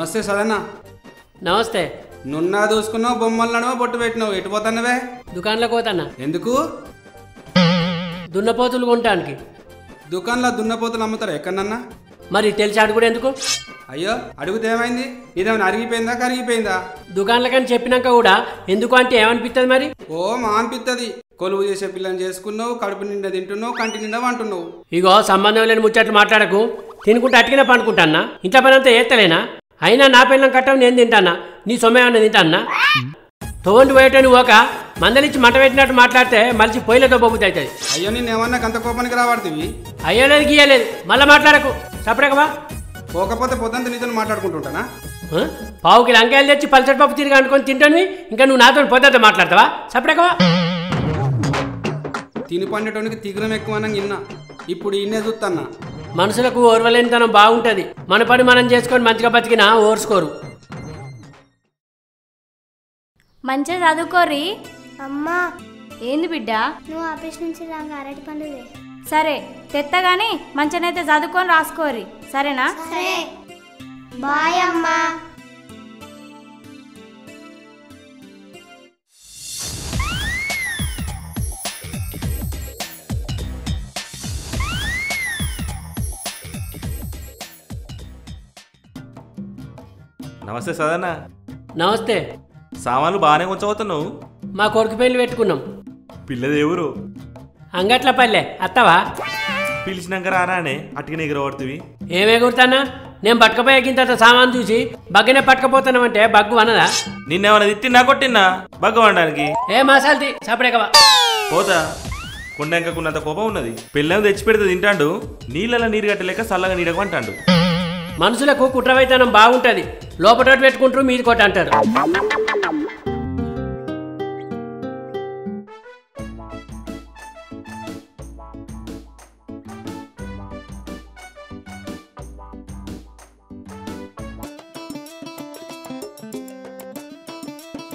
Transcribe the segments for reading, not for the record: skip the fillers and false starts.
నమస్తే సదన్న. నమస్తే. నున్నా దూసుకున్నావు, బొమ్మలు నడవ బొట్టు పెట్టినావు, ఎటు పోతానవే? దుకాణంలోకి పోతాన్నా. ఎందుకు? దున్నపోతులు కొనటానికి. దుకాణంలో దున్నపోతులు అమ్ముతారా ఎక్కడన్నా? మరి తెలిసి అడుగుడు ఎందుకు? అయ్యో అడిగితే ఏమైంది? ఇదేమైనా అరిగిపోయిందా కరిగిపోయిందా? దుకాణంలోకని చెప్పినాక కూడా ఎందుకు అంటే ఏమనిపిస్తుంది మరి? ఓ మా అనిపిస్తుంది. కొలువు చేసే పిల్లని చేసుకున్నావు, కడుపు నిండా తింటున్నావు, కంటి నిండా వంటున్నావు. ఇగో సంబంధం లేని ముచ్చట్లు మాట్లాడకు. తినుకుంటే అట్టికినా పండుకుంటానా? ఇంట్లో పని అంతా ఏత్తలేనా? అయినా నా పిల్లం కట్టం నేను తింటానా? నీ సొమ్మేమన్నా తింటానా? తోండి పోయేటని ఒక మందలిచ్చి మంట పెట్టినట్టు మాట్లాడితే మలిసి పొయ్యిలతో బొబ్బుది అవుతుంది. అయ్యో నేనేమన్నా గంత కోపానికి రాబడుతుంది? అయ్యలేదు గీయలేదు, మళ్ళీ మాట్లాడకు. సపరేకవా పోకపోతే పొద్దుంత నీతో మాట్లాడుకుంటుంటానా? పావుకి లంకాయలు తెచ్చి పల్సటి పప్పు తిరిగి అనుకొని తింటాను. ఇంకా నువ్వు నాతో పొద్దుతో మాట్లాడతావా? సపరేకవా. తిని పండేటోనికి తిగురం ఎక్కువన్నా ఇన్నా, ఇప్పుడు ఇన్నే చూస్తాన్నా. మనుషులకు ఓర్వలేనితనం బాగుంటుంది. మన పని మనం చేసుకొని మంచిగా బతికినా ఓర్చుకోరు. మంచిగా చదువుకోరి. అమ్మా ఏంది బిడ్డ? నువ్వు ఆఫీస్ నుంచి రాగా అరటి పండుగ. సరే తెత్తగాని మంచిగానైతే చదువుకొని రాసుకోరి, సరేనా? సరే బాయ్ అమ్మా. నమస్తే సదన్న. నమస్తే. సామాన్లు బాగానే ఉంచబోతున్నావు. మా కొడుకు పెళ్లి పెట్టుకున్నాం. పిల్లది ఎవరు? అంగట్ల పల్లె అత్తవా? పిలిచినాక రానానే అటుకనే ఎగరబడుతుంది. ఏమే గుర్తానా? నేను పట్టుకపోయేకింత సామాన్ చూసి బగ్గనే పట్టుకపోతున్నామంటే బగ్గు అన్నదా? నిన్నేమన్నా తిట్టినా కొట్టినా బగ్గవడానికి? ఏ మసాల్ది సపరేకవా. పోతా కొండంకున్నంత కోపం ఉన్నది. పిల్లని తెచ్చి పెడితే తింటాడు, నీళ్ళ నీరు కట్టలేక చల్లగా నీడకు అంటాడు. మనుషులకు కుట్రవైతనం బాగుంటుంది. లోపల పెట్టుకుంటారు, మీది కొట్ట అంటారు.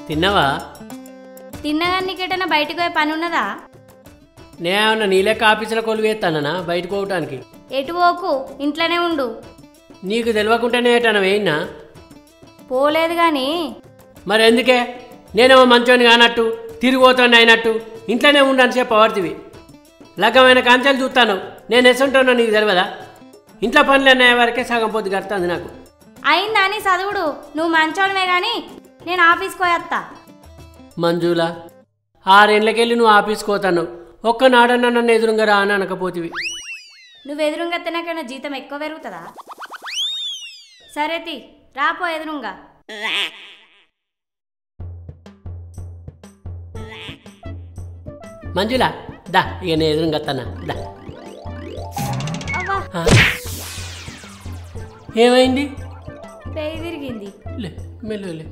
తిన్నావా? తిన్నగాని నీకేటన్నా బయటకు పోయే పని ఉన్నదా? నేనేమన్నా నీ లెక్క ఆఫీసులో కొలువు వేస్తానా బయటకు పోవటానికి? ఎటు పోకు, ఇంట్లోనే ఉండు. నీకు తెలియకుండానే ఏటన్నా వేయినా? పోలేదు గాని. మరి ఎందుకే? నేనేమో మంచోని కానట్టు తిరిగిపోతాను అయినట్టు ఇంట్లోనే ఉండని సేపు పవర్తివి. లగ్గమైన కాంచాలు చూస్తాను. నేను ఎసుంటానో నీకు తెలియదా? ఇంట్లో పనులు అన్నాయ వరకే సగం పొద్దు కడుతుంది నాకు. అయిందా అని చదువుడు? నువ్వు మంచోడమే గాని నేను ఆఫీస్కి పోయేస్తా. మంజులా, 6 ఏళ్ళకెళ్ళి నువ్వు ఆఫీస్కి పోతాను. ఒక్కనాడన్నా నన్ను ఎదురుగా రా అని అనకపోతివి. నువ్వు ఎదురుగా తినకైనా జీతం ఎక్కువ పెరుగుతుందా? సరే తి రాపో ఎదురుగా. మంజులా దా, ఇక నేను ఎదురుగా వస్తానా దా. ఏమైంది? పేయి తిరిగింది. లే మెల్లలే.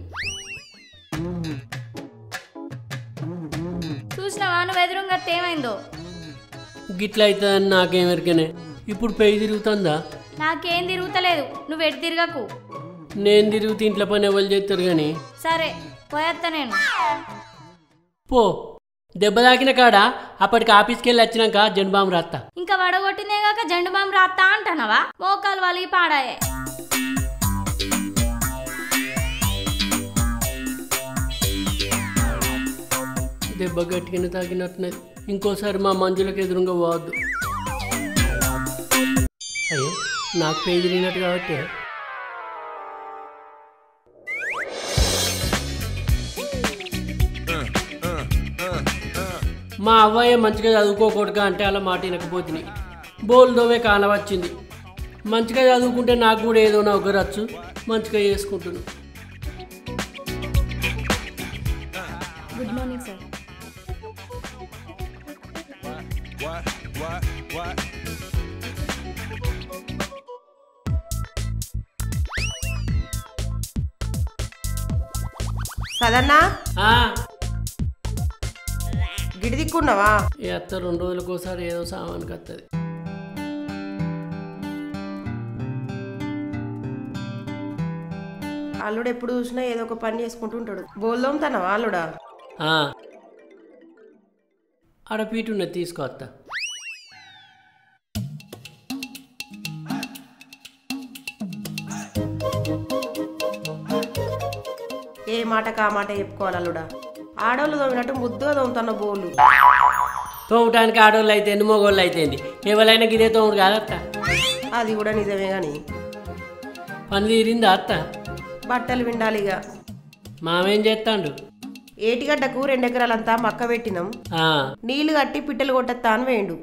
చూసినావా నువ్వు ఎదురుగా ఏమైందో? గిట్ల అవుతుందని నాకేమెరికనే. ఇప్పుడు పెయి తిరుగుతుందా? నాకేం తిరుగుతలేదు, నువ్వు ఎటు తిరగకు. నేను తిరుగుతూ ఇంట్లో పని ఎవరు చేస్తారు కానీ. సరే పోయేస్తా నేను. పో, దెబ్బ తాకిన కాడ అప్పటికి ఆఫీస్కి వెళ్ళి వచ్చినాక జెండుబాం రాస్తా. ఇంకా వడగొట్టినేగాక జెండు బాంబు రాస్తా అంటానవా? మోకాలు వాళ్ళకి పాడాయే. దెబ్బ గట్టిగా తాకినట్టున్నది. ఇంకోసారి మా మంజులకు ఎదురుగా పోవద్దు. అయ్యో నాకు పేరు తిరిగినట్టు కాబట్టి. మా అవ్వయ్య మంచిగా చదువుకోకూడగా అంటే అలా మాట వినకపోతున్నాయి. బోల్దోవే కాన వచ్చింది. మంచిగా చదువుకుంటే నాకు కూడా ఏదో నౌకరచ్చు, మంచిగా చేసుకుంటున్నాను. Good morning sir. సదన్నా ఆ గిడి దిక్కున్నావా? ఈ అత్త 2 రోజులకోసారి ఏదో సామానికి వస్తుంది. అల్లుడు ఎప్పుడు చూసినా ఏదో ఒక పని చేసుకుంటూ ఉంటాడు. బోల్దోమ్తానవా అల్లుడా? ఆడ పీటు ఉన్నది, తీసుకొస్తా. మాట కా మాట చెప్పుకోవాలి అల్లుడా. ఆడోళ్ళు తోమినట్టు ముద్దుగా తోముతున్న బోలు. తోమటానికి ఆడోళ్ళు అయితే మగోళ్ళు అయితే ఎవరైనా గిదే తోముడు కాదత్త. అది కూడా నిజమే గాని పని తీరిందా అత్త? బట్టలు విండాలిగా. మామేం చేస్తాడు? ఏటిగడ్డకు 2 ఎకరాలంతా మక్క పెట్టినాం. నీళ్లు కట్టి పిట్టలు కొట్టత్తా అని వేయండు.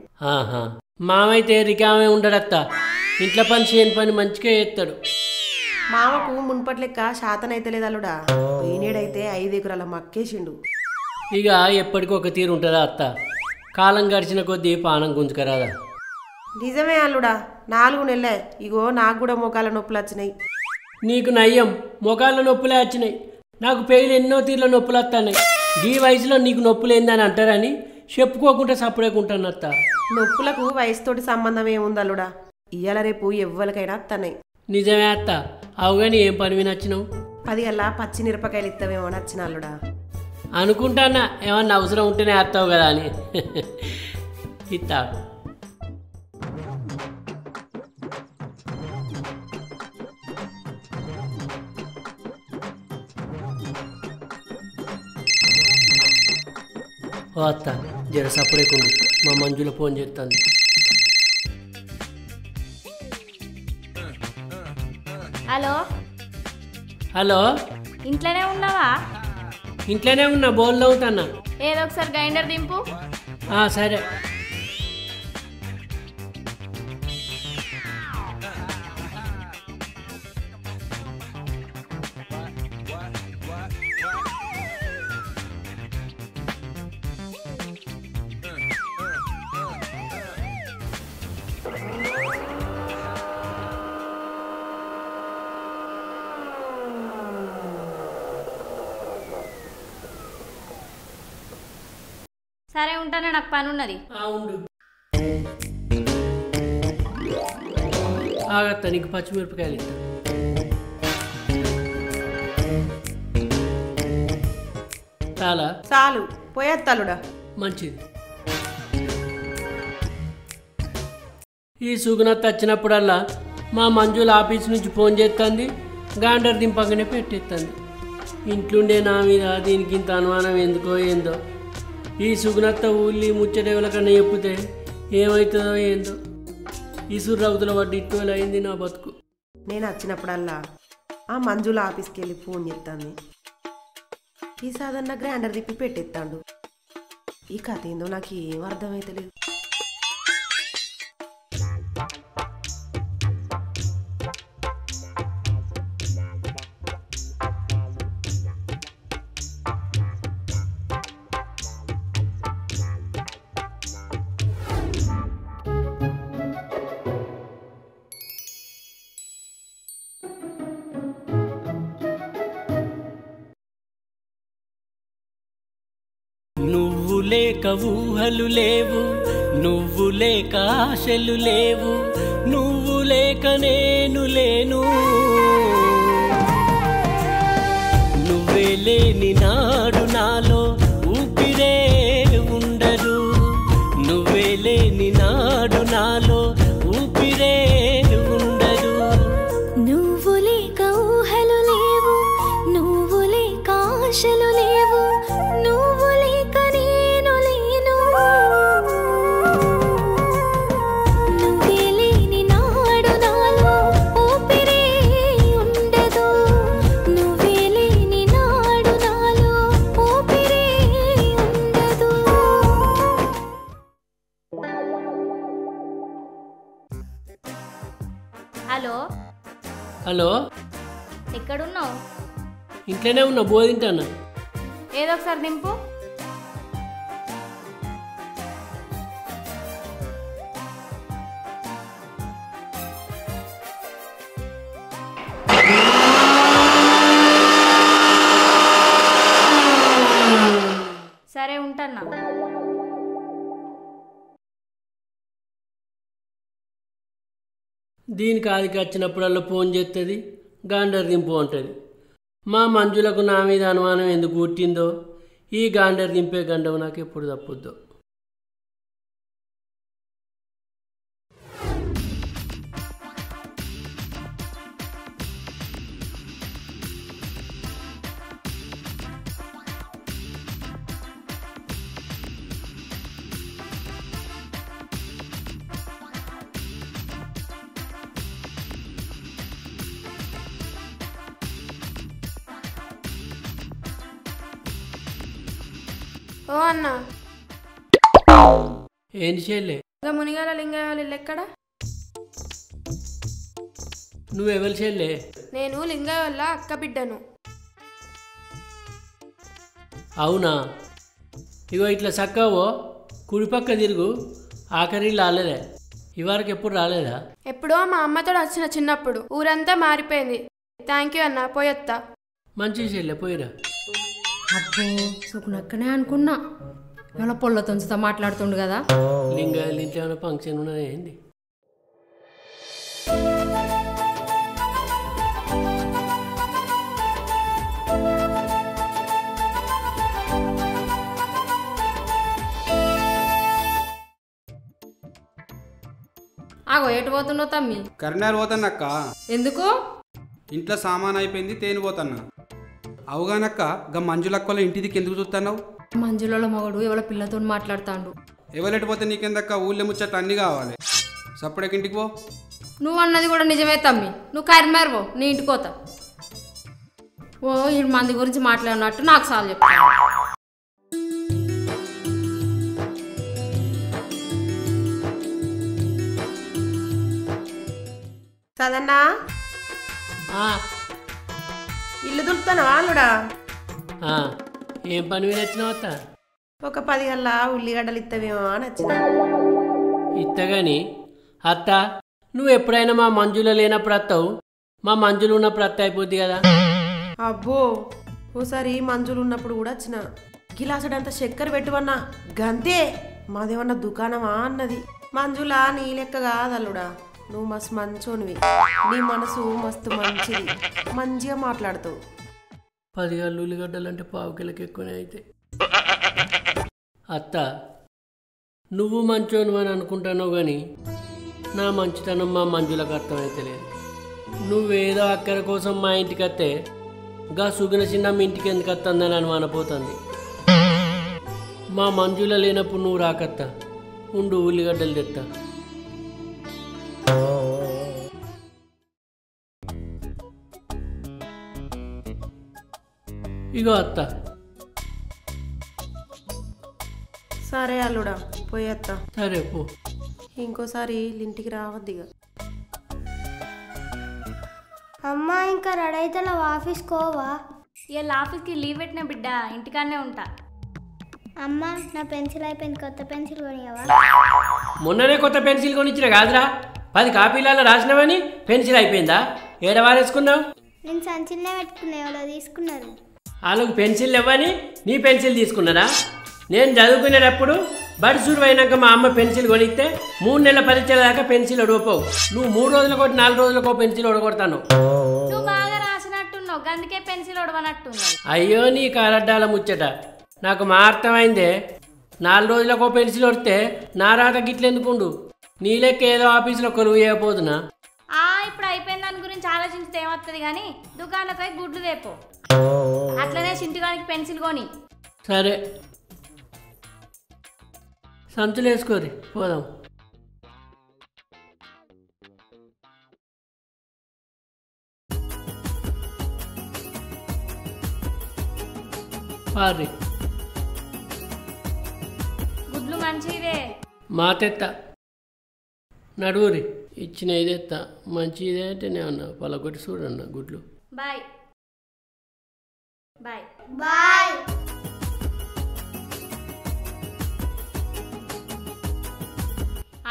మామైతే రికామే ఉండడత్త. ఇంట్లో పని చేయని పని మంచిగా చేస్తాడు. మామకు మున్పటి లెక్క శాతనైతే లేదల్లుడా. ఈనేడైతే 5 ఎకరాల మక్కేసిండు. ఇక ఎప్పటికొక తీరు ఉంటుందా అత్త? కాలం గడిచిన కొద్దీ పానం గుంజుకరాదా? నిజమే అల్లుడా. 4 నెలలే. ఇగో నాకు కూడా మోకాల నొప్పులు వచ్చినాయి. నీకు నయ్యం మొగాళ్ళ నొప్పులే వచ్చినాయి. నాకు పేర్లు ఎన్నో తీర్ల నొప్పులు వస్తున్నాయి. ఈ వయసులో నీకు నొప్పులు ఏందని అంటారని చెప్పుకోకుండా సపడేకుంటాను అత్త. నొప్పులకు వయసుతోటి సంబంధం ఏముంది అల్లుడా. ఇయ్యాల రేపు ఎవ్వరికైనా వస్తున్నాయి. నిజమే అత్త. అవుగాని ఏం పని మీద వచ్చినావు? 10 గల్లా పచ్చి మిరపకాయలు ఇస్తావేమో నచ్చిన అల్లుడా. అనుకుంటానా ఏమన్నా అవసరం ఉంటేనే వేస్తావు కదా అని. ఇస్తా. ఓ అత్త జర సపరేకుంది. మా మంజుల ఫోన్ చేస్తాను. హలో హలో, ఇంట్లోనే ఉన్నావా? ఇంట్లోనే ఉన్నా, బోల్లో అవుతానా. ఏదో ఒకసారి గ్రైండర్ దింపు. సరే. సరే ఉంటానే, నాకు పని ఉన్నది. ఉండు. ఆగత్తా, నీకు పచ్చిమిరపకాయలు ఇస్తా. చాలా చాలు పోయేత్తలుడా. మంచిది. ఈ సుగుణత్ వచ్చినప్పుడల్లా మా మంజుల ఆఫీస్ నుంచి ఫోన్ చేస్తుంది. గాండర్ దింపగానే పెట్టేస్తుంది. ఇంట్లుండే నా మీద దీనికి ఇంత అనుమానం ఎందుకో ఏందో. ఈ సుగుణత్త ఊళ్ళి ముచ్చటేవుల కన్నా చెప్తే ఏమవుతుందో ఏందో. ఈ సుర్రవుతుల వడ్డీ ఇట్టువలు అయింది నా బతుకు. నేను వచ్చినప్పుడల్లా ఆ మంజుల ఆఫీస్కి వెళ్ళి ఫోన్ చేస్తాను. ఈ సాధారణ గ్రైండర్ తిప్పి పెట్టేస్తాడు. ఈ కథ ఏందో నాకు ఏం అర్థమైతలేదు. నువ్వు లేక ఊహలు లేవు, నువ్వు లేక ఆశలు లేవు, నువ్వు లేక నేను లేను. నువ్వే లేని నాడు నాలో ఊపిరే ఉండదు. నువ్వే లేని నాడు నాలో ఊపిరే ఉండదు. నువ్వు లేక ఊహలు లేవు, నువ్వు లేక ఆశలు లేవు, నువ్వు లేక నేను లేను. నువ్వే లేని నాడు నాలో ఊపిరే ఉండదు. నువ్వే లేని నాడు నాలో ఊపిరే ఉండదు. హలో హలో, ఎక్కడున్నావు? ఇంట్లోనే ఉన్నా, బోధింటాను. ఏదో ఒకసారి దింపు. సరే ఉంటానా. దీనికి ఆదికి వచ్చినప్పుడల్లా ఫోన్ చేస్తుంది, గాండర్ దింపు అంటుంది. మా మంజులకు నా మీద అనుమానం ఎందుకు పుట్టిందో, ఈ గాండర్ దింపే గండం నాకు ఎప్పుడు తప్పుద్దో. ఓ అన్న, ఏంటి చెల్లె? ఇంకా మునిగాల లింగయ్య వాళ్ళ ఇల్లు ఎక్కడ? నువ్వెవరు చెల్లె? నేను లింగయ్య వాళ్ళ అక్క బిడ్డను. అవునా? ఇగో ఇట్లా చక్కవో కుడిపక్క తిరుగు. ఆఖరి రాలేదే, ఇవరకు ఎప్పుడు రాలేదా? ఎప్పుడో మా అమ్మతో వచ్చిన చిన్నప్పుడు. ఊరంతా మారిపోయింది. థ్యాంక్ యూ అన్న, పోయొత్తా. మంచి చెల్లె, పోయిరా. అబ్బో సుకునక్కనే అనుకున్నా, ఇవాళ పొల్ల తొంచుతో మాట్లాడుతుండు కదా. లింగాయలు ఇంట్లో ఏమైనా ఫంక్షన్ ఉన్నది ఏంది? ఆగో ఎటు పోతున్నావు తమ్మి? కరీంనగర్ పోతానక్క. ఎందుకు? ఇంట్లో సామాన్ అయిపోయింది, తేని పోతాన్నా. అవుగానక్క, గా మంజులక్కల ఇంటి దిక్కు ఎందుకు చూస్తున్నావు? మంజులలో మగడు ఎవరో పిల్లతో మాట్లాడుతాండు. ఎవరెటు పోతే నీకెందక్క? ఊళ్ళో ముచ్చట్లు అన్నీ కావాలి. సప్పుడకి ఇంటికి పో. నువ్వు అన్నది కూడా నిజమే తమ్మి. నువ్వు కరీంనగర్ పో, నీ ఇంటికి పోతా. ఓ ఈ మంది గురించి మాట్లాడినట్టు నాకు సార్ చెప్తాను. సదన్నా, ఇల్లు దులుపుతాను వాళ్ళుడా. ఏం పని మీద వచ్చినావు అత్త? ఒక 10 గల్లా ఉల్లిగడ్డలు ఇత్తవేమో అని వచ్చిన. ఇత్తగాని అత్త, నువ్వు ఎప్పుడైనా మా మంజులో లేనప్పుడు వస్తావు, మా మంజులు ఉన్నప్పుడు అత్త అయిపోద్ది కదా. అబ్బో, ఓసారి మంజులు ఉన్నప్పుడు కూడా వచ్చిన. గిలాసడంత చక్కెర పెట్టువన్నా, గంతే మాదేమన్నా దుకాణమా అన్నది. మంజులా నీ లెక్క కాదల్లుడా, నువ్వు మస్తు మంచోనివి. నీ మనసు మస్తు మంచిది, మంచిగా మాట్లాడుతావు. 10 గల్లు ఉల్లిగడ్డలు అంటే 1/2 కిలోకి ఎక్కువనే అయితే. అత్త, నువ్వు మంచోను అని అనుకుంటున్నావు కానీ నా మంచితనం మా మంజులకు అర్థమైతే లేదు. నువ్వేదో అక్కర కోసం మా ఇంటికి వస్తే గా సుగుణ చిన్నమ్మ ఇంటికి ఎందుకు వస్తుందని అనుమానపోతుంది. మా మంజుల లేనప్పుడు నువ్వు రాకత్తా, ఉండు ఉల్లిగడ్డలు తెత్తా. ఇగో అత్త. సరే అల్లుడా, పోయేత్తా. సరే పో. ఇంకోసారి ఇంటికి రావద్దిగా. అమ్మా ఇంకా రెడీ అయితే ఆఫీస్కి పోవా? ఇవాళ ఆఫీస్కి లీవ్ పెట్టిన బిడ్డ, ఇంటికాడనే ఉంటా. అమ్మ నా పెన్సిల్ అయిపోయింది, కొత్త పెన్సిల్ కొనియవా? మొన్ననే కొత్త పెన్సిల్ కొనిచ్చిన కాదురా, 10 కాపీలలో రాసినావని పెన్సిల్ అయిపోయిందా? ఏడవారేసుకున్నావు? నేను సంచినే పెట్టుకున్నా, ఎవరో తీసుకున్నారు. వాళ్ళకు పెన్సిల్ ఇవ్వని నీ పెన్సిల్ తీసుకున్నారా? నేను చదువుకునేటప్పుడు బడి సురువు అయినాక మా అమ్మ పెన్సిల్ కొనిస్తే 3 నెలల పరీక్షల దాకా పెన్సిల్ ఒడవపోవు. నువ్వు 3 రోజులకో 4 రోజులకో పెన్సిల్ ఒడగొడతాను. నువ్వు బాగా రాసినట్టున్నావు, అందుకే పెన్సిల్ ఒడవనట్టున్నావు. అయ్యో నీ కారడ్డాల ముచ్చట నాకు మా అర్థమైందే. 4 రోజులకో పెన్సిల్ వస్తే నా రాత గిట్లెందుకుండు? నీ లెక్క ఏదో ఆఫీసులో కొలువు చేయకపోతున్నా. ఇప్పుడు అయిపోయిన దాని గురించి ఆలోచిస్తే ఏమవుతుంది కానీ దుకాణంలో గుడ్లు తేపో. అట్లనే చింటిగానికి పెన్సిల్ కొని. సరే, సంచులు వేసుకోరి, పోదాం. పారి గుడ్లు మంచిదే. మా తెత్త నడువురి, ఇచ్చిన ఇదెత్త. మంచి ఇదే అంటే నేను అన్నా పలకొట్టి చూడన్నా గుడ్లు. Bye bye bye.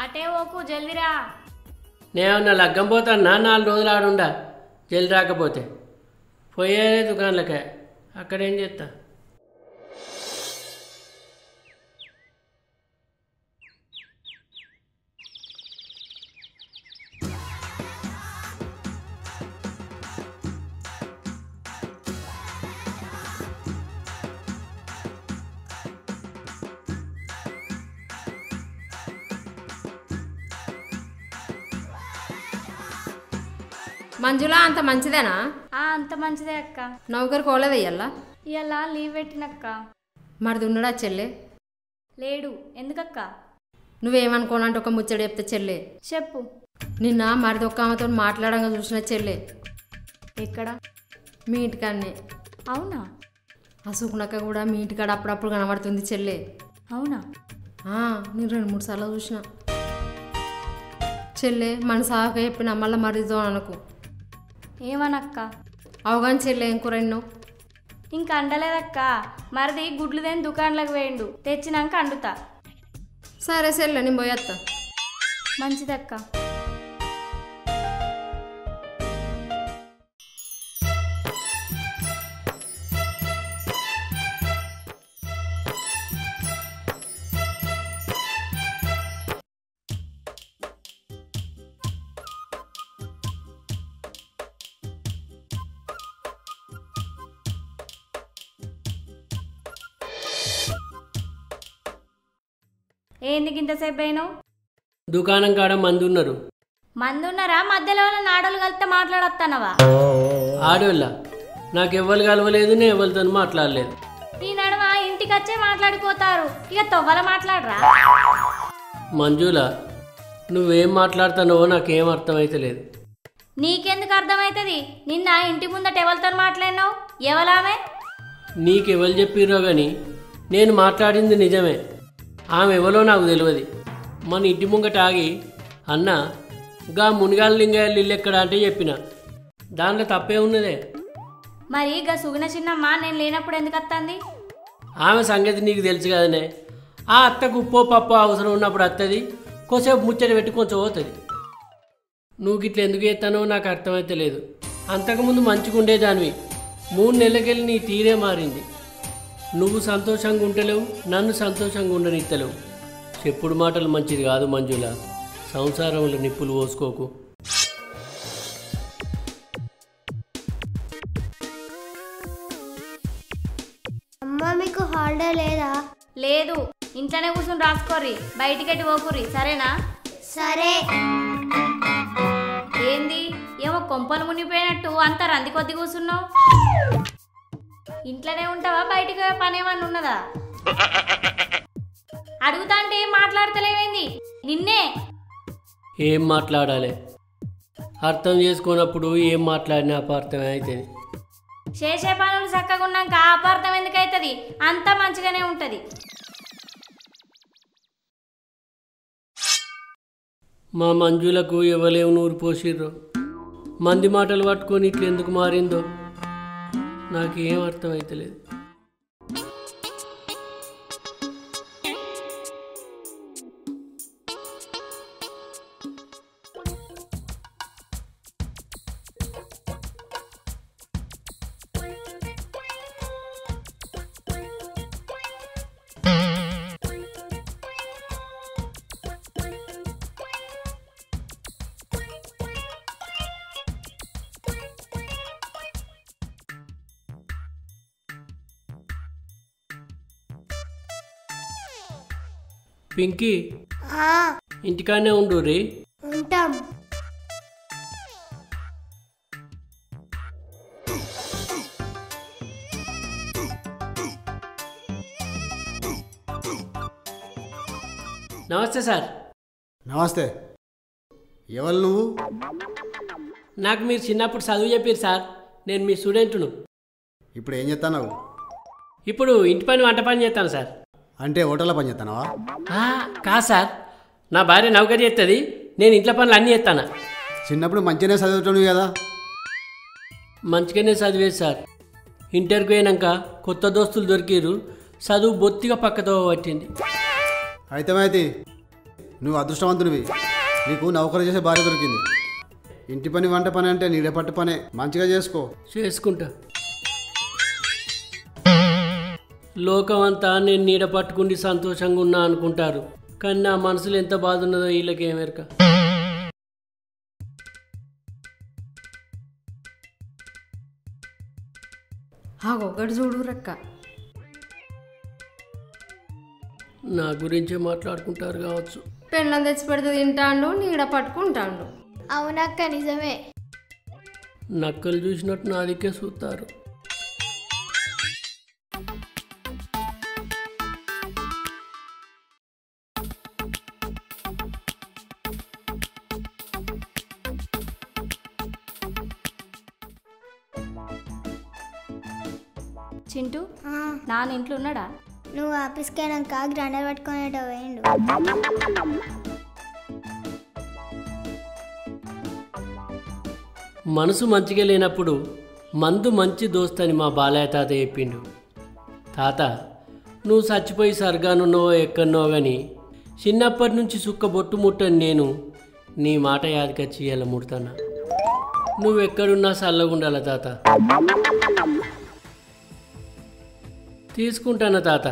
అటే ఓకు, జల్దిరా. నేమన్నా లగ్గం పోతాన్నా 4 రోజులు ఆడుండా, జల్ది రాకపోతే పోయేదే దుకాణాలకే. అక్కడేం చేస్తా? మంజులా అంత మంచిదేనా? అంత మంచిదే అక్క. నౌకరు కోలేదు ఇయ్యాల? ఇవాళ లీవ్ పెట్టినక్క. మరిది ఉన్నాడా చెల్లె? లేడు. ఎందుకక్క? నువ్వేమనుకోనంటే ఒక ముచ్చట చెప్తే చెల్లె. చెప్పు. నిన్న మరిది ఒక్క ఆమెతో మాట్లాడంగా చూసిన చెల్లె. ఎక్కడ? మీ ఇంటికాన్నే. అవునా? ఆ సుగుణక్క కూడా మీ ఇంటికాడ అప్పుడప్పుడు కనబడుతుంది చెల్లె. అవునా? నేను 2-3 సార్లు చూసిన. చెల్లె మన సాగ చెప్పిన మళ్ళీ మరిదో అనకు. ఏమనక్క? అవగాని చెల్లె ఏం కూర ఎన్నో ఇంక అండలేదక్క. మరిది గుడ్లు దేని దుకాణంలోకి వేయండు, తెచ్చినాక అండుతా. సరే చెల్లె నేను పోయేస్తా. మంచిదక్క. ఏంది ఇంతసేపు అయినావు? దుకాణం కాడ మంది ఉన్నారు. మంది ఉన్నారా? మధ్యలో నాడోళ్ళు కలిస్తే మాట్లాడొస్తానవా? ఆడోళ్ళ నాకు ఎవ్వరు కలవలేదు, నేను ఎవరితో మాట్లాడలేదు. ఈ నడవ ఇంటికి వచ్చే మాట్లాడిపోతారు, ఇక తొవ్వల మాట్లాడరా? మంజుల, నువ్వేం మాట్లాడుతున్నావో నాకేం అర్థమైతలేదు. నీకెందుకు అర్థమవుతుంది? నిన్న ఇంటి ముందట ఎవరితో మాట్లాడినావు? ఎవలామే? నీకెవరు చెప్పిర్రో కానీ నేను మాట్లాడింది నిజమే. ఆమె ఎవరో నాకు తెలియదు. మన ఇంటి ముంగట ఆగి అన్న గా మునిగాల లింగయ్య ఇల్లు ఎక్కడ అంటే చెప్పిన. దాంట్లో తప్పే ఉన్నదే. మరి గా సుగుణ చిన్నమ్మ నేను లేనప్పుడు ఎందుకు వస్తుంది? ఆమె సంగతి నీకు తెలుసు కదనే. ఆ అత్తకు ఉప్పో పప్పు అవసరం ఉన్నప్పుడు వస్తుంది, కొద్దిసేపు ముచ్చట పెట్టి కొంచెం పోతుంది. నువ్వు గిట్ల ఎందుకు చేస్తానో నాకు అర్థమైతే లేదు. అంతకుముందు మంచిగా ఉండేదానివి, 3 నెలలకెళ్ళి నీ తీరే మారింది. నువ్వు సంతోషంగా ఉండలేవు, నన్ను సంతోషంగా ఉండనిత్తలేవు. చెప్పుడు మాటలు మంచిది కాదు మంజుల. సంసారంలో నిప్పులు పోసుకోకు. అమ్మ మీకు హాలిడే లేదా? లేదు, ఇంట్లోనే కూర్చొని రాసుకోర్రి, బయటికెట్టి పోకుర్రి, సరేనా? సరే. ఏంది ఏమో కొంపలు మునిగిపోయినట్టు అంతా రంది కొద్ది కూర్చున్నావు? ఇంట్లోనే ఉంటావా? బయటికి పని ఏమన్నా ఉన్నదా? అడుగుతా అంటే ఏం మాట్లాడతలేవేంది? నిన్నే. ఏం మాట్లాడాలి? అర్థం చేసుకున్నప్పుడు ఏం మాట్లాడినా అపార్థమే అవుతుంది. చేసే పనులు చక్కగా ఉన్నాక అపార్థం ఎందుకైతుంది? అంతా మంచిగానే ఉంటుంది. మా మంజులకు ఎవలేవు నూరు పోసిర్రో, మంది మాటలు పట్టుకొని ఇట్లా ఎందుకు మారిందో నాకేం అర్థమైతలేదు. పింకీ, ఇంటికాడనే ఉండు రే. ఉంటాం. నమస్తే సార్. నమస్తే. ఎవరు నువ్వు? నాకు మీరు చిన్నప్పుడు చదువు చెప్పారు సార్. నేను మీ స్టూడెంట్ను. ఇప్పుడు ఏం చేస్తున్నావు? ఇప్పుడు ఇంటి పని వంట పని చేస్తాను సార్. అంటే హోటల్లో పని చేస్తున్నావా? కాదు సార్, నా భార్య నౌకరీ చేస్తుంది, నేను ఇంట్లో పనులు అన్నీ చేస్తాను. చిన్నప్పుడు మంచిగానే చదువుతున్నావు కదా? మంచిగానే చదివేది సార్. ఇంటర్కి పోయినాక కొత్త దోస్తులు దొరికిరు, చదువు బొత్తిగా పక్కతో పట్టింది. అయితే నువ్వు అదృష్టవంతునివి, నీకు నౌకరీ చేసే భార్య దొరికింది. ఇంటి పని వంట పని అంటే నీడే పట్టు పనే, మంచిగా చేసుకుంటా. లోకం అంతా నేను నీడ పట్టుకుండి సంతోషంగా ఉన్నా అనుకుంటారు, కానీ నా మనసులో ఎంత బాధ ఉన్నదో వీళ్ళకేమెరక. ఒక్కటి చూడు రక్క, నా గురించే మాట్లాడుకుంటారు కావచ్చు. పెళ్ళం తెచ్చి పెడితే తింటాండు, నీడ పట్టుకుంటాండు. అవునక్క, నిజమే. నక్కలు చూసినట్టు నా దిక్కే చూస్తారు. చింటూ నాన్న ఇంట్లో ఉన్నాడా? నువ్వు ఆఫీస్కి వెళ్ళాక గ్రైండర్ పట్టుకునేట పోయిండు. మనసు మంచిగా లేనప్పుడు మందు మంచి దోస్తని మా బాలయ్య తాత చెప్పిండు. తాత, నువ్వు చచ్చిపోయి సర్గానున్నావో ఎక్కడున్నావో కానీ చిన్నప్పటి నుంచి సుక్క బొట్టు ముట్టని నేను నీ మాట యాదకొచ్చి ఇలా ముడతానా. నువ్వెక్కడున్నా చల్లగుండాల తాత. తీసుకుంటానా తాత.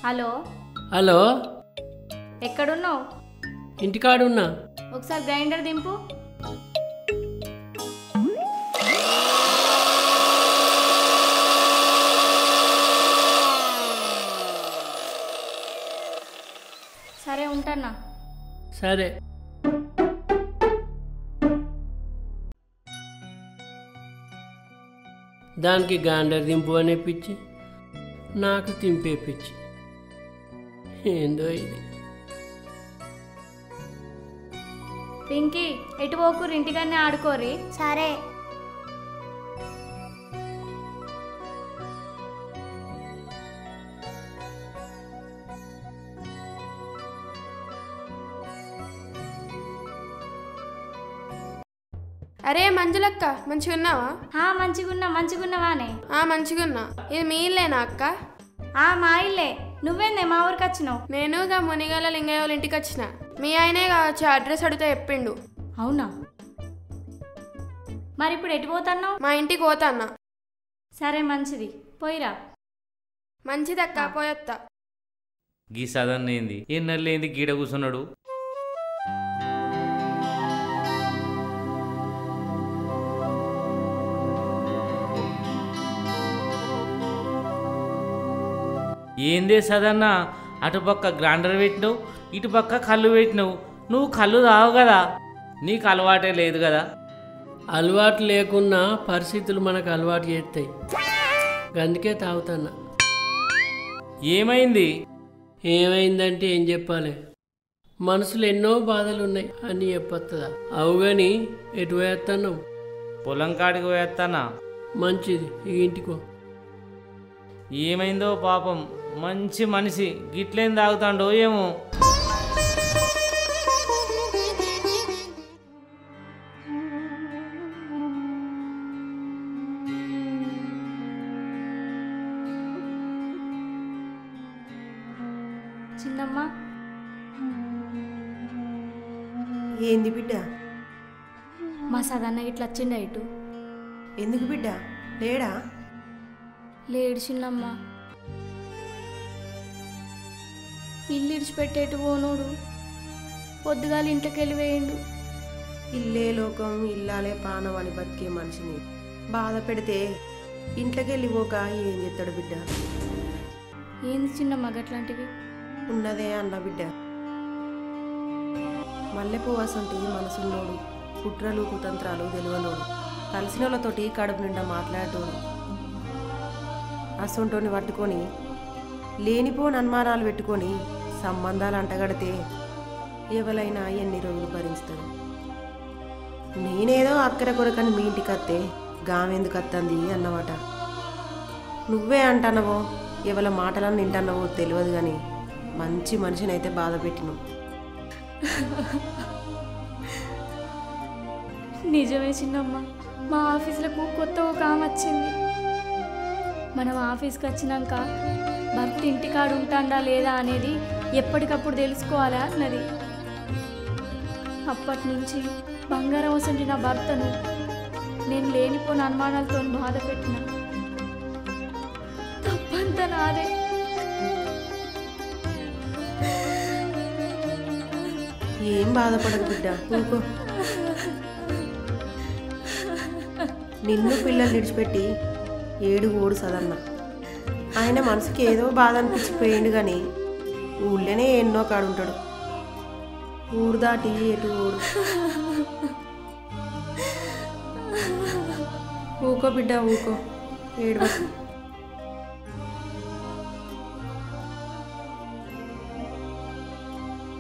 హలో హలో, ఎక్కడున్నావు? ఇంటికాడున్నా. ఒకసారి గ్రైండర్ దింపు. సరే ఉంటానా. సరే. దానికి గ్రైండర్ దింపు అనే పిచ్చి, నాకు తింపే పిచ్చి. ఏందో ఇది. పింకీ, ఎటు పోకూరు, ఇంటికన్నా ఆడుకోరి. సరే. అరే మంజులక్క, మంచిగున్నావా? మంచిగున్నావానే? మంచిగున్నా. ఇది మీ ఇల్లేనా అక్క? మా ఇల్లే. నువ్వేందే మా ఊరికి వచ్చినావు? నేనుగా మునిగల లింగయ్య వాళ్ళ ఇంటికి వచ్చిన. మీ ఆయనే కావచ్చు, అడ్రస్ అడిగితే చెప్పిండు. అవునా? మరి ఇప్పుడు ఎటు పోతున్నావు? మా ఇంటికి పోతాన్నా. సరే మంచిది, పోయిరా. మంచిదక్క, పోయొత్తా. గీ సదన్నేంది ఎన్నర్లేంది గీడ కూర్చున్నాడు. ఏందే సదన్న, అటుపక్క గ్రైండర్ పెట్టినావు, ఇటుపక్క కళ్ళు పెట్టినావు. నువ్వు కళ్ళు తావు కదా, నీకు అలవాటే లేదు కదా. అలవాటు లేకున్నా పరిస్థితులు మనకు అలవాటు చేస్తాయి, అందుకే తాగుతున్నా. ఏమైంది? ఏమైందంటే ఏం చెప్పాలి, మనసులో ఎన్నో బాధలు ఉన్నాయి అని చెప్పొస్తుందా? అవు కానీ ఎటు పోయేస్తున్నావు? పొలం కాడికి పోయేస్తానా. మంచిది, ఈ ఇంటికో. ఏమైందో పాపం, మంచి మనిషి గిట్లేం తాగుతాండో ఏమో. చిన్నమ్మ, ఏంది బిడ్డ? మా సదన్న ఇట్లా వచ్చిండ ఇటు. ఎందుకు బిడ్డ, లేడా? లేడు చిన్నమ్మ. ఇల్లు ఇడిచిపెట్టేటు పోనోడు పొద్దుగాల ఇంట్లోకి వెళ్ళి వేయండు. ఇల్లే లోకం, ఇల్లాలే పానం అని బతికే మనిషిని బాధ పెడితే ఇంట్లోకి వెళ్ళి పోక ఏం చేస్తాడు బిడ్డ? ఏంది చిన్నమ్మ గట్లాంటివి? ఉన్నదే అన్న బిడ్డ. మల్లెపువ్వసంటి మనసున్నోడు, కుట్రలు కుతంత్రాలు తెలివనోడు, కలిసిన వాళ్ళతోటి కడుపు నిండా మాట్లాడేటోడు. అసొంటోని పట్టుకొని లేనిపోని అనుమానాలు పెట్టుకొని సంబంధాలు అంటగడితే ఎవరైనా ఎన్ని రోజులు భరిస్తాడు? నేనేదో అక్కర కొరకని మీ ఇంటికి వస్తే గామెందుకు వస్తుంది అన్నమాట. నువ్వే అంటున్నావో ఎవరి మాటలను వింటున్నావో తెలియదు కానీ మంచి మనిషిని అయితే బాధ పెట్టినావు. నిజమే చిన్నమ్మ, మా ఆఫీసులకు కొత్త ఒక ఆమె వచ్చింది. మనం ఆఫీస్కి వచ్చినాక భర్త ఇంటికాడు ఉంటాడా లేదా అనేది ఎప్పటికప్పుడు తెలుసుకోవాలా అన్నది. అప్పటి నుంచి బంగారం వసంటి నా భర్తను నేను లేనిపోయిన అనుమానాలతో బాధ పెట్టిన. తప్పంతా నాదే. ఏం బాధపడదు బిడ్డ, ఊకో. నిన్ను పిల్లలు విడిచిపెట్టి ఏడు ఓడు సదన్న. ఆయన మనసుకి ఏదో బాధ అనిపించిపోయిండు కానీ ఊళ్ళోనే ఎన్నో కాడుంటాడు. ఊరు దాటి ఎటు ఊరు. ఊకో బిడ్డ ఊకో, ఏడవకు.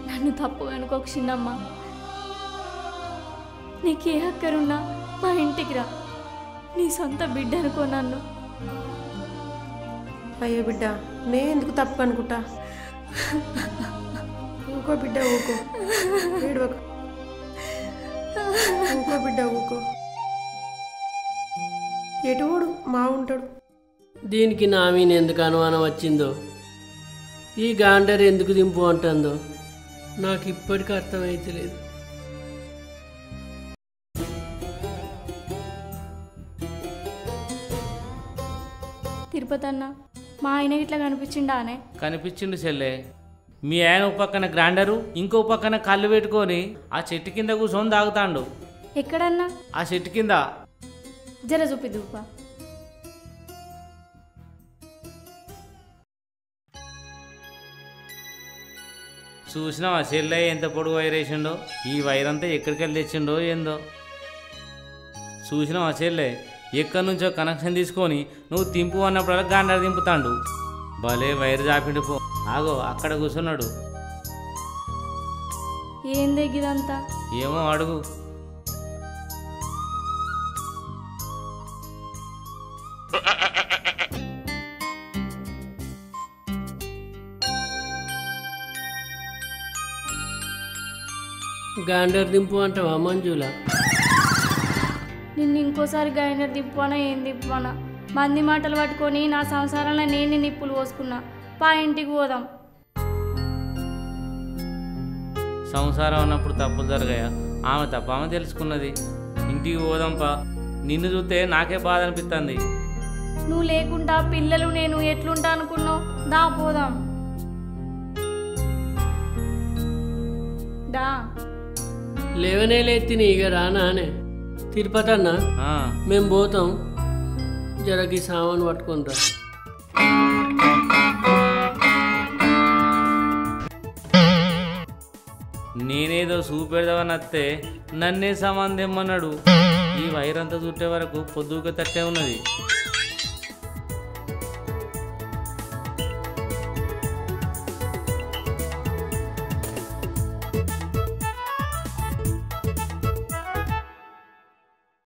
నన్ను తప్పు అనుకోకు చిన్నమ్మ. నీకే అక్కరున్నా మా ఇంటికి రా. నీ సొంత బిడ్డ అనుకో నన్ను. అయ్యో బిడ్డ, నేను ఎందుకు తప్పు అనుకుంటా? ఊకో బిడ్డ ఊకో, ఏడవకు. ఊకో బిడ్డ ఊకో. ఎటువాడు మా ఉంటాడు. దీనికి నా మీద ఎందుకు అనుమానం వచ్చిందో, ఈ గాండర్ ఎందుకు దింపు అంటుందో నాకు ఇప్పటికీ అర్థమైతలేదు. తిరుపతి అన్న, మా ఆయన ఇట్లా కనిపించిండా అనే? కనిపించిండు చెల్లె. మీ ఆయన ఒక పక్కన గ్రైండరు, ఇంకో పక్కన కళ్ళు పెట్టుకొని ఆ చెట్టు కింద కూర్చొని తాగుతాండు. ఎక్కడన్నా? ఆ చెట్టు కింద. జర చూపి దూపా. చూసినావా చెల్లె ఎంత పొడుగు వైరేసిండో? ఈ వైరంతా ఎక్కడికి వెళ్ళి తెచ్చిండో ఏందో. చూసినావా చెల్లె, ఎక్కడి నుంచో కనెక్షన్ తీసుకొని నువ్వు తింపు అన్నప్పుడల్లా గాండర్ దింపుతాండు. భలే వైరు చాపిండు పో. ఆగో అక్కడ కూర్చున్నాడు. ఏం దగ్గిదంతా? ఏమో అడుగు. గాండర్ దింపు అంటావా మంజుల? నిన్ను ఇంకోసారి గైనర్ దింపానా ఏం దింపానా? మంది మాటలు పట్టుకొని నా సంసారంలో నేను నిప్పులు పోసుకున్నా. పా ఇంటికి పోదాం. సంసారం అన్నప్పుడు తప్పులు జరగాయా? ఆమె తప్ప ఆమె తెలుసుకున్నది. ఇంటికి పోదాంపా. నిన్ను చూస్తే నాకే బాధ అనిపిస్తుంది. నువ్వు లేకుండా పిల్లలు నేను ఎట్లుంటా అనుకున్నావు? దా పోదాం. దా. లేవనే లేత్తిని ఇక రానానే. తిరుపతి అన్న, మేము పోతాం. జరగి సామాను పట్టుకుంటా. నేనేదో చూపెడదామని వస్తే నన్నే సామాన్ తెమ్మన్నాడు. ఈ వైరంతా చుట్టే వరకు పొద్దుగా తట్టే ఉన్నది.